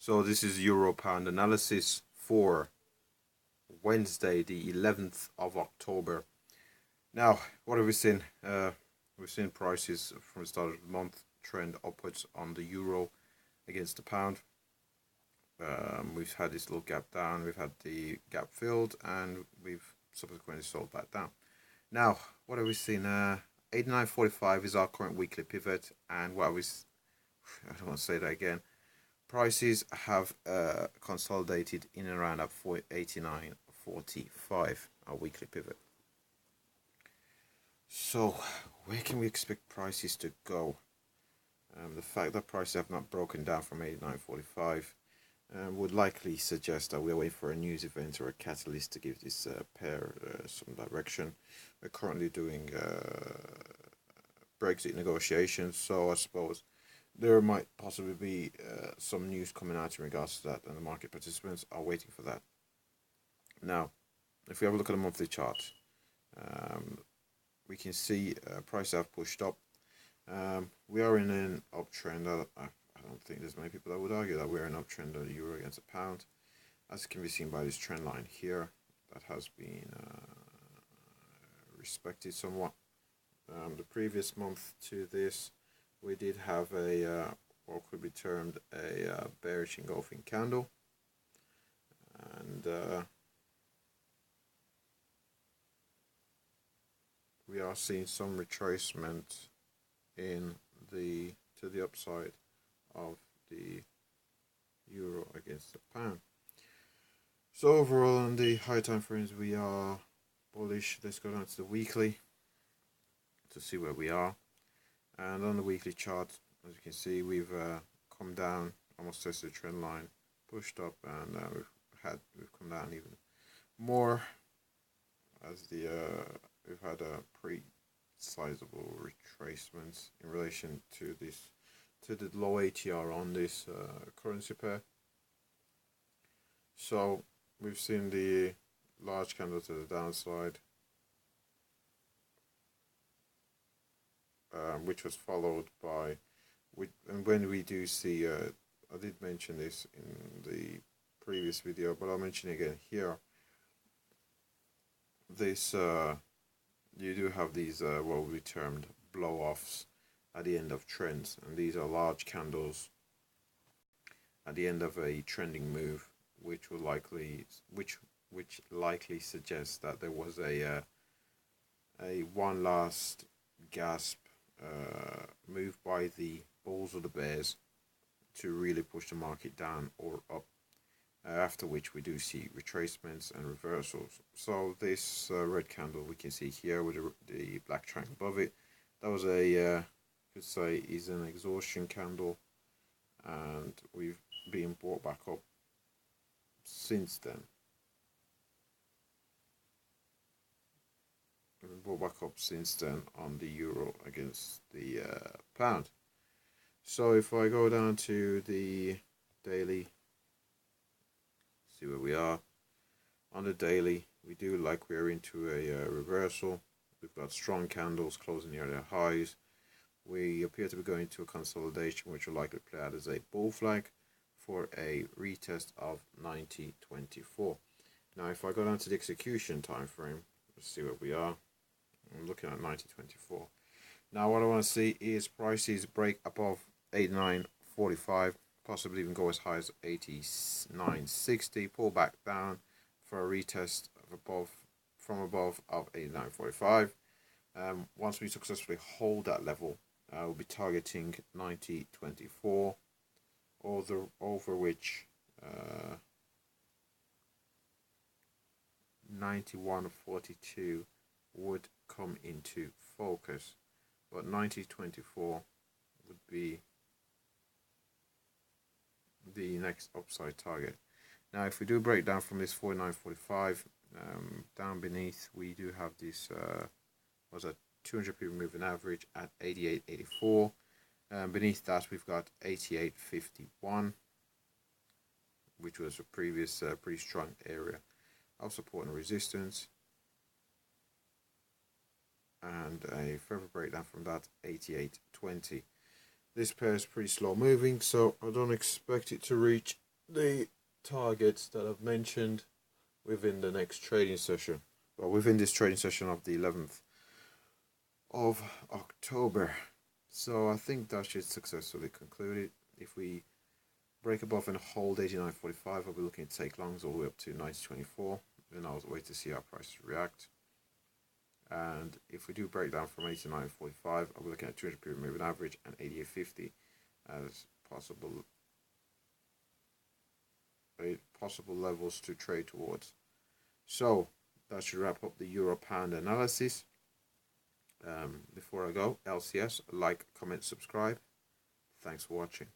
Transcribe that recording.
So this is Euro Pound analysis for Wednesday, the 11th of October. Now, what have we seen? We've seen prices from the start of the month trend upwards on the euro against the pound. We've had this little gap down, we've had the gap filled, and we've subsequently sold back down. Now, what have we seen? 89.45 is our current weekly pivot, and what we, I don't want to say that again. Prices have consolidated in and around at 89.45, our weekly pivot. So, where can we expect prices to go? The fact that prices have not broken down from 89.45 would likely suggest that we're waiting for a news event or a catalyst to give this pair some direction. We're currently doing Brexit negotiations, so I suppose there might possibly be some news coming out in regards to that, and the market participants are waiting for that. Now, if we have a look at the monthly chart, we can see prices have pushed up. We are in an uptrend. I don't think there's many people that would argue that we're in an uptrend of the euro against the pound, as can be seen by this trend line here that has been respected somewhat. The previous month to this, we did have a what could be termed a bearish engulfing candle, and we are seeing some retracement in the to the upside of the euro against the pound. So overall, on the high time frames, we are bullish. Let's go down to the weekly to see where we are. And on the weekly chart, as you can see, we've come down, almost tested the trend line, pushed up, and we've come down even more as we've had a pretty sizable retracements in relation to the low ATR on this currency pair. So we've seen the large candle to the downside, which was followed by, and when we do see, I did mention this in the previous video, but I'll mention it again here. This you do have these what we termed blow-offs at the end of trends, and these are large candles at the end of a trending move, which will likely suggests that there was a one last gasp move by the bulls or the bears to really push the market down or up, after which we do see retracements and reversals. So this red candle we can see here with the black triangle above it, that was a could say is an exhaustion candle, and we've been brought back up since then. On the euro against the pound. So if I go down to the daily, see where we are. On the daily, we do like we're into a reversal. We've got strong candles closing near their highs. We appear to be going to a consolidation, which will likely play out as a bull flag for a retest of 90.24. Now, if I go down to the execution time frame, let's see where we are. I'm looking at 90.24. Now, what I want to see is prices break above 89.45, possibly even go as high as 89.60, pull back down for a retest of from above of 89.45. Once we successfully hold that level, we'll be targeting 90.24, over which 91.42 would come into focus, but 90.24 would be the next upside target. Now, if we do break down from this 49.45, down beneath, we do have this was a 200 period moving average at 88.84. Beneath that, we've got 88.51, which was a previous pretty strong area of support and resistance. And a further breakdown from that, 88.20. This pair is pretty slow moving, so I don't expect it to reach the targets that I've mentioned within the next trading session. Well, within this trading session of the 11th of October. So I think that should successfully conclude it. If we break above and hold 89.45, I'll be looking to take longs all the way up to 90.24. Then I'll wait to see how prices react. And if we do break down from 89.45, I'll be looking at 200 period moving average and 88.50 as possible levels to trade towards. So that should wrap up the Euro Pound analysis. Before I go, LCS, like, comment, subscribe. Thanks for watching.